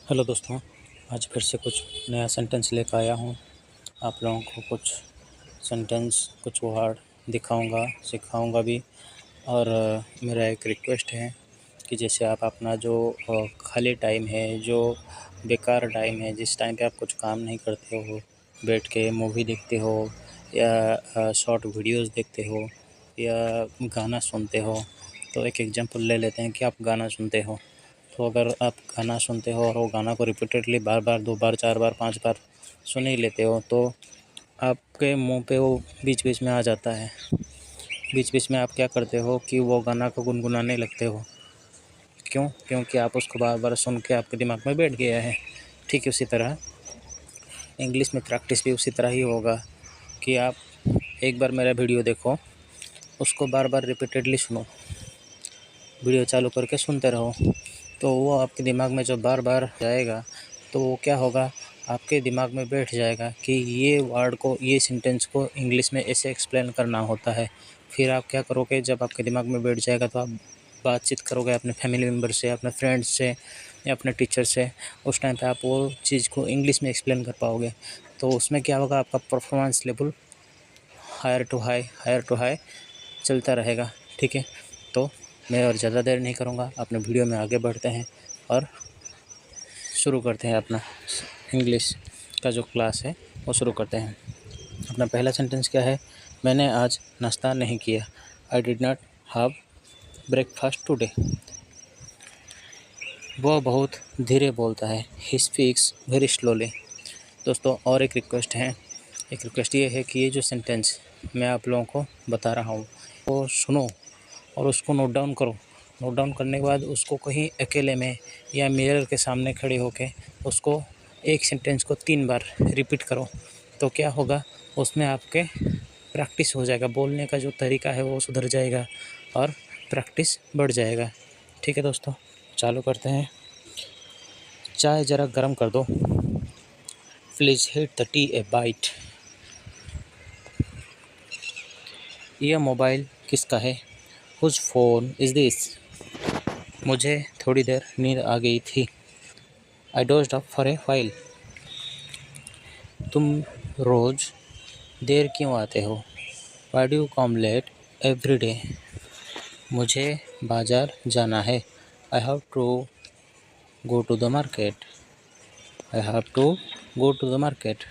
Hello दोस्तों, आज फिर से कुछ नया सेंटेंस लेकर आया हूँ। आप लोगों को कुछ सेंटेंस, कुछ वर्ड दिखाऊंगा, सिखाऊंगा भी। और मेरा एक रिक्वेस्ट है कि जैसे आप अपना जो खाली टाइम है, जो बेकार टाइम है, जिस टाइम पे आप कुछ काम नहीं करते हो, बैठ के मूवी देखते हो या शॉर्ट वीडियोस देखते हो या गाना सुनते हो। तो एक एग्जांपल ले लेते हैं कि आप गाना सुनते हो। तो अगर आप गाना सुनते हो और वो गाना को रिपीटेडली बार बार, 2 बार, 4 बार, 5 बार सुन ही लेते हो, तो आपके मुंह पे वो बीच बीच में आ जाता है। बीच बीच में आप क्या करते हो कि वो गाना को गुनगुनाने लगते हो। क्यों? क्योंकि आप उसको बार बार सुन के आपके दिमाग में बैठ गया है। ठीक है, उसी तरह इंग्लिश में प्रैक्टिस भी उसी तरह ही होगा कि आप एक बार मेरा वीडियो देखो, उसको बार बार रिपीटेडली सुनो, वीडियो चालू करके सुनते रहो। तो वो आपके दिमाग में जब बार बार जाएगा तो वो क्या होगा, आपके दिमाग में बैठ जाएगा कि ये वर्ड को, ये सेंटेंस को इंग्लिश में ऐसे एक्सप्लेन करना होता है। फिर आप क्या करोगे, जब आपके दिमाग में बैठ जाएगा तो आप बातचीत करोगे अपने फैमिली मेम्बर से, अपने फ्रेंड्स से या अपने टीचर से। उस टाइम पे आप वो चीज़ को इंग्लिश में एक्सप्लेन कर पाओगे। तो उसमें क्या होगा, आपका performance level higher to high चलता रहेगा। ठीक है, तो मैं और ज़्यादा देर नहीं करूँगा, अपने वीडियो में आगे बढ़ते हैं और शुरू करते हैं अपना इंग्लिश का जो क्लास है वो शुरू करते हैं। अपना पहला सेंटेंस क्या है? मैंने आज नाश्ता नहीं किया। I did not have breakfast today. वह बहुत धीरे बोलता है। He speaks very slowly. दोस्तों, और एक रिक्वेस्ट ये है कि ये जो सेंटेंस मैं आप लोगों को बता रहा हूँ वो सुनो और उसको नोट डाउन करो। नोट डाउन करने के बाद उसको कहीं अकेले में या मिरर के सामने खड़े होके उसको एक सेंटेंस को 3 बार रिपीट करो। तो क्या होगा, उसमें आपके प्रैक्टिस हो जाएगा, बोलने का जो तरीका है वो सुधर जाएगा और प्रैक्टिस बढ़ जाएगा। ठीक है दोस्तों, चालू करते हैं। चाय ज़रा गर्म कर दो। Please heat the tea a bite. यह मोबाइल किसका है? Whose phone is this? मुझे थोड़ी देर नींद आ गई थी। I dozed off for a while. तुम रोज़ देर क्यों आते हो? Why do you come late every day? मुझे बाज़ार जाना है। I have to go to the market. I have to go to the market.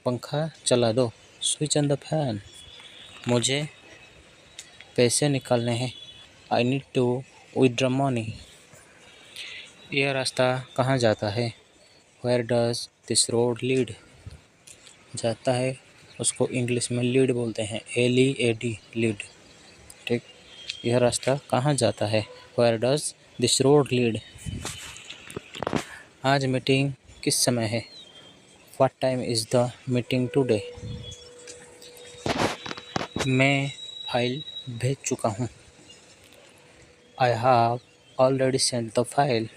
पंखा चला दो। Switch on the fan. मुझे पैसे निकालने हैं। I need to withdraw money. यह रास्ता कहाँ जाता है? Where does this road lead? जाता है, उसको इंग्लिश में लीड बोलते हैं, LEAD, लीड। ठीक, यह रास्ता कहाँ जाता है? Where does this road lead? आज मीटिंग किस समय है? What time is the meeting today? मैं फाइल भेज चुका हूँ। I have already send the file.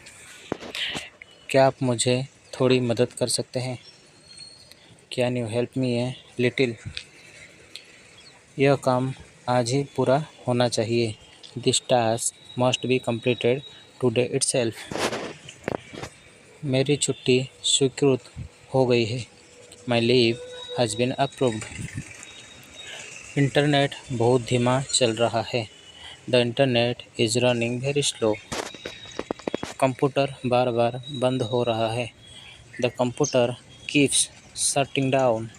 क्या आप मुझे थोड़ी मदद कर सकते हैं? Can you help me a little? यह काम आज ही पूरा होना चाहिए। This task must be completed today itself। मेरी छुट्टी स्वीकृत हो गई है। My leave has been approved. Internet बहुत धीमा चल रहा है। The internet is running very slow. Computer बार बार बंद हो रहा है। The computer keeps shutting down.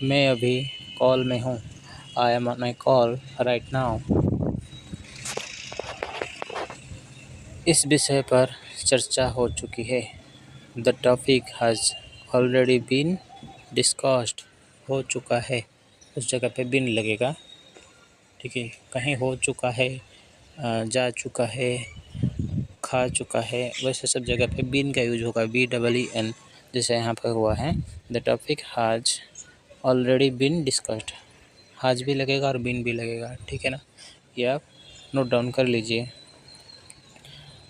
मैं अभी कॉल में हूँ। I am on a call right now. इस विषय पर चर्चा हो चुकी है। The topic has already been discussed. हो चुका है, उस जगह पे बीन लगेगा। ठीक है, कहीं हो चुका है, जा चुका है, खा चुका है, वैसे सब जगह पे बीन का यूज होगा, BEEN, जैसे यहाँ पर हुआ है। The topic has already been discussed. Has भी लगेगा और बीन भी लगेगा। ठीक है ना, ये आप नोट डाउन कर लीजिए।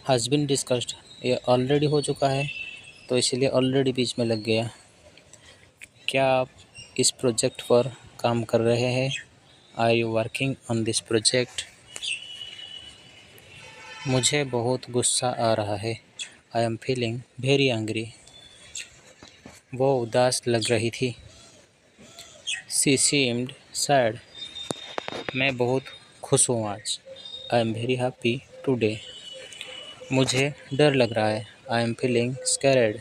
हैज़ बीन डिस्कस्ड, ये ऑलरेडी हो चुका है तो इसीलिए ऑलरेडी बीच में लग गया। क्या आप इस प्रोजेक्ट पर काम कर रहे हैं? Are you working on this project? मुझे बहुत गुस्सा आ रहा है। I am feeling very angry. वो उदास लग रही थी। She seemed sad. मैं बहुत खुश हूँ आज। I am very happy today. मुझे डर लग रहा है। I am feeling scared.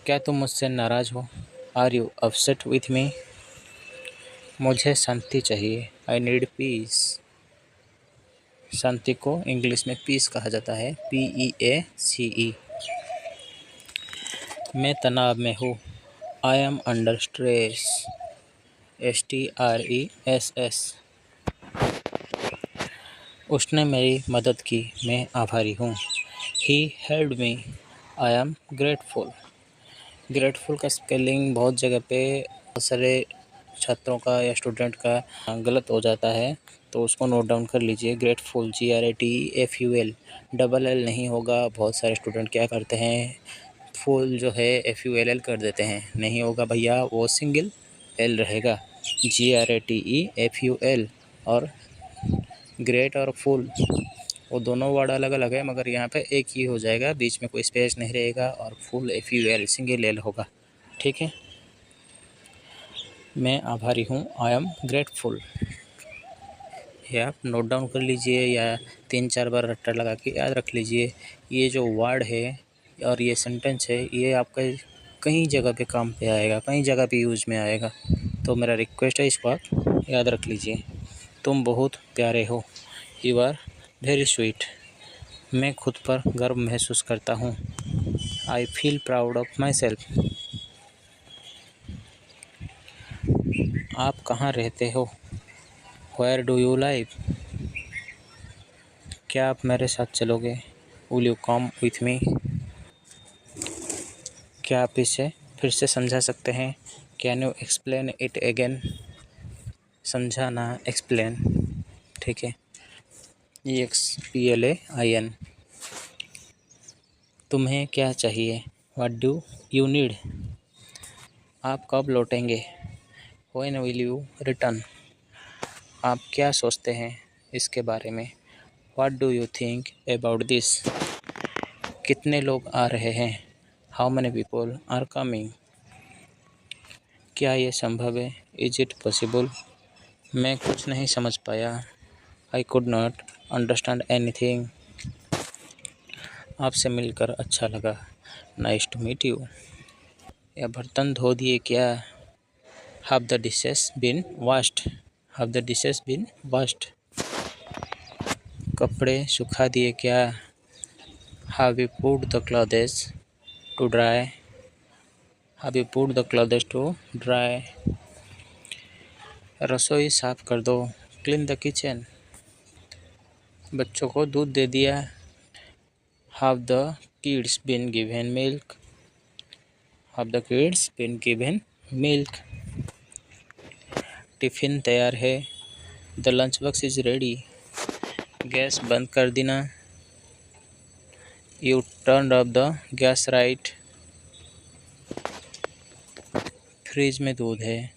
क्या तुम मुझसे नाराज़ हो? Are you upset with me? मुझे शांति चाहिए। I need piece. शांति को इंग्लिश में पीस कहा जाता है, PEACE। मैं तनाव में हूँ। I M under stress, STRESS। उसने मेरी मदद की, मैं आभारी हूँ। He helped me, I am grateful. Grateful का स्पेलिंग बहुत जगह पे बहुत सारे छात्रों का या स्टूडेंट का गलत हो जाता है, तो उसको नोट डाउन कर लीजिए। ग्रेटफुल GRATEFUL, डबल एल नहीं होगा। बहुत सारे स्टूडेंट क्या करते हैं, फुल जो है FULL कर देते हैं। नहीं होगा भैया, वो सिंगल एल रहेगा। GRATEFUL। और ग्रेट और फुल वो दोनों वर्ड अलग अलग है, मगर यहाँ पे एक ही हो जाएगा, बीच में कोई स्पेस नहीं रहेगा। और फुल FUL सिंगल एल होगा। ठीक है, मैं आभारी हूँ। I am grateful. ये आप नोट डाउन कर लीजिए या 3-4 बार रट्टा लगा के याद रख लीजिए। ये जो वर्ड है और ये सेंटेंस है, ये आपका कई जगह पे काम पे आएगा, कई जगह पे यूज़ में आएगा। तो मेरा रिक्वेस्ट है, इसको आप याद रख लीजिए। तुम बहुत प्यारे हो। You are very sweet. मैं खुद पर गर्व महसूस करता हूँ। I feel proud of my self. आप कहाँ रहते हो? Where do you live? क्या आप मेरे साथ चलोगे? Will you come with me? क्या आप इसे फिर से समझा सकते हैं? Can you explain it again? समझाना, एक्सप्लेन। ठीक है, EXPLAIN। तुम्हें क्या चाहिए? What do you need? आप कब लौटेंगे? When will you return? आप क्या सोचते हैं इसके बारे में? What do you think about this? कितने लोग आ रहे हैं? How many people are coming? क्या ये संभव है? Is it possible? मैं कुछ नहीं समझ पाया। I could not understand anything. आपसे मिलकर अच्छा लगा। Nice to meet you. या बर्तन धो दिए क्या? Have the dishes been washed? Have the dishes been washed? कपड़े सुखा दिए क्या? Have you put the clothes to dry? Have you put the clothes to dry? रसोई साफ कर दो। Clean the kitchen. बच्चों को दूध दे दिया। Have the kids been given milk? Have the kids been given milk? Tiffin तैयार है। The lunch box is ready. Gas बंद कर देना। You turn off the gas right. Fridge में दूध है।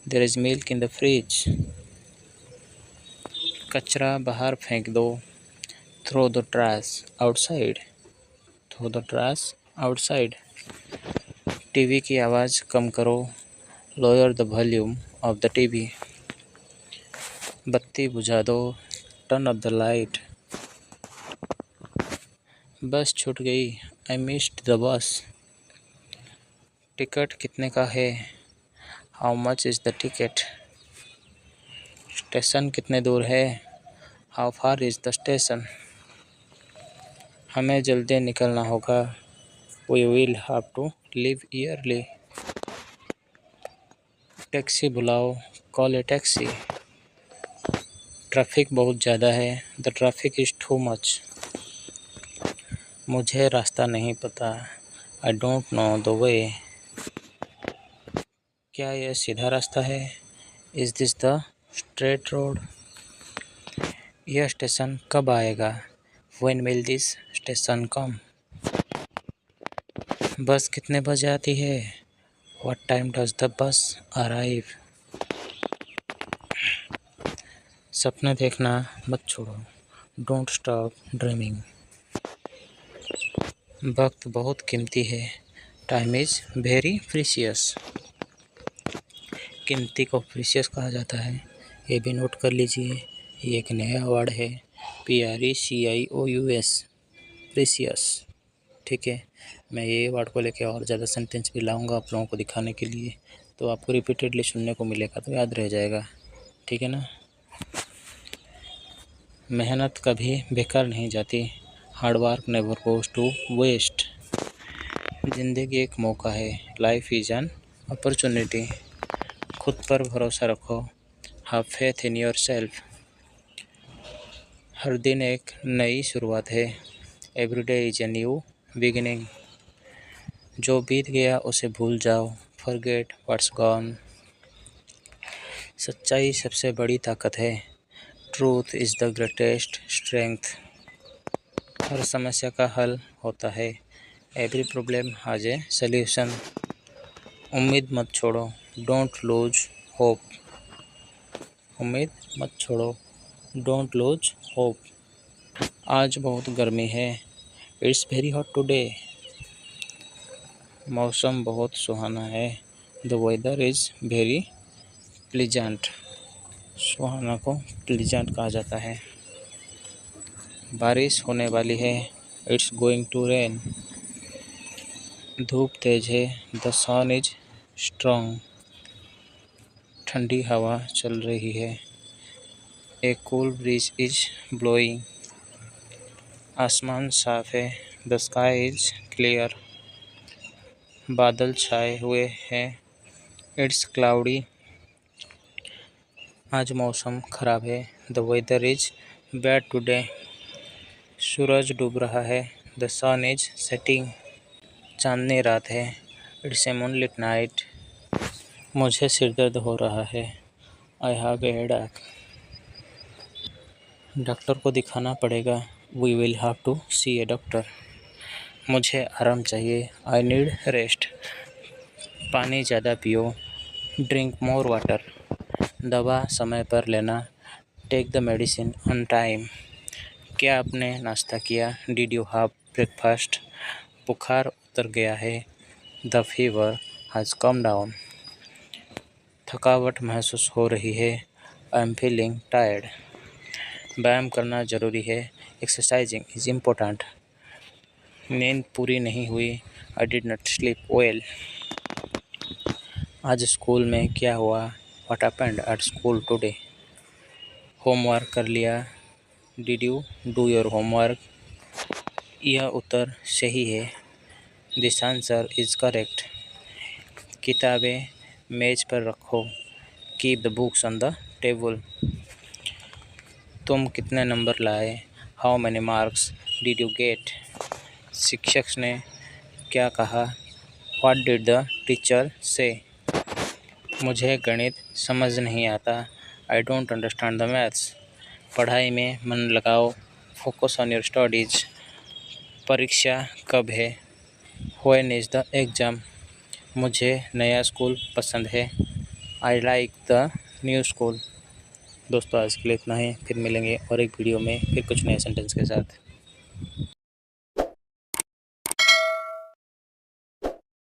There is milk in the fridge. कचरा बाहर फेंक दो। Throw the trash outside. Throw the trash outside. TV की आवाज़ कम करो। Lower the volume of the TV. बत्ती बुझा दो। Turn off the light. Bus छूट गई। I missed the bus. Ticket कितने का है? How much is the ticket? Station कितने दूर है? How far is the station? हमें जल्दी निकलना होगा। We will have to leave early. Taxi बुलाओ। Call a taxi. ट्रैफिक बहुत ज़्यादा है। The traffic is too much. मुझे रास्ता नहीं पता। I don't know the way. क्या यह सीधा रास्ता है? Is this the straight road? यह स्टेशन कब आएगा? व्हेन विल दिस स्टेशन कम? बस कितने बजे आती है? What time does the bus arrive? सपने देखना मत छोड़ो। Don't stop dreaming. वक्त बहुत कीमती है। Time is very precious. कीमती को प्रीशियस कहा जाता है। ये भी नोट कर लीजिए, ये एक नया वर्ड है, PRECIOUS, प्रीशियस। ठीक है, मैं ये वर्ड को लेके और ज़्यादा सेंटेंस भी लाऊंगा आप लोगों को दिखाने के लिए, तो आपको रिपीटेडली सुनने को मिलेगा तो याद रह जाएगा। ठीक है ना। मेहनत कभी बेकार नहीं जाती। Hard work never goes to waste. ज़िंदगी एक मौका है। Life is an opportunity. खुद पर भरोसा रखो। Have faith in yourself. हर दिन एक नई शुरुआत है। Every day is a new beginning. जो बीत गया उसे भूल जाओ। Forget what's gone. सच्चाई सबसे बड़ी ताकत है। Truth is the greatest strength. हर समस्या का हल होता है। Every problem has a solution. उम्मीद मत छोड़ो। Don't lose hope. उम्मीद मत छोड़ो। Don't lose hope. आज बहुत गर्मी है। It's very hot today. मौसम बहुत सुहाना है। The weather is very pleasant. सुहाना को प्लीजेंट कहा जाता है। बारिश होने वाली है। It's going to rain. धूप तेज है। The sun is strong. ठंडी हवा चल रही है। A cool breeze is blowing. आसमान साफ है। The sky is clear. बादल छाए हुए हैं। It's cloudy. आज मौसम खराब है। The weather is bad today. सूरज डूब रहा है। The sun is setting. चांदनी रात है। It's a moonlit night. मुझे सिर दर्द हो रहा है। I have a headache. Doctor को दिखाना पड़ेगा। We will have to see a doctor. मुझे आराम चाहिए। I need rest. पानी ज़्यादा पियो। Drink more water. दवा समय पर लेना। Take the medicine on time. क्या आपने नाश्ता किया? Did you have breakfast? बुखार उतर गया है। The fever has come down. थकावट महसूस हो रही है। I am feeling tired. व्यायाम करना ज़रूरी है। Exercising is important. नींद पूरी नहीं हुई। I did not sleep well. आज स्कूल में क्या हुआ? What happened at school today? Homework कर लिया? Did you do your homework? यह उत्तर सही है। This answer is correct. किताबें मेज पर रखो। Keep the books on the table. तुम कितने नंबर लाए? How many marks did you get? शिक्षक ने क्या कहा? व्हाट डिड द टीचर से? मुझे गणित समझ नहीं आता। I don't understand the maths. पढ़ाई में मन लगाओ। Focus on your studies. परीक्षा कब है? When is the exam? मुझे नया स्कूल पसंद है। I like the new school. दोस्तों आज के लिए इतना ही। फिर मिलेंगे और एक वीडियो में फिर कुछ नए सेंटेंस के साथ।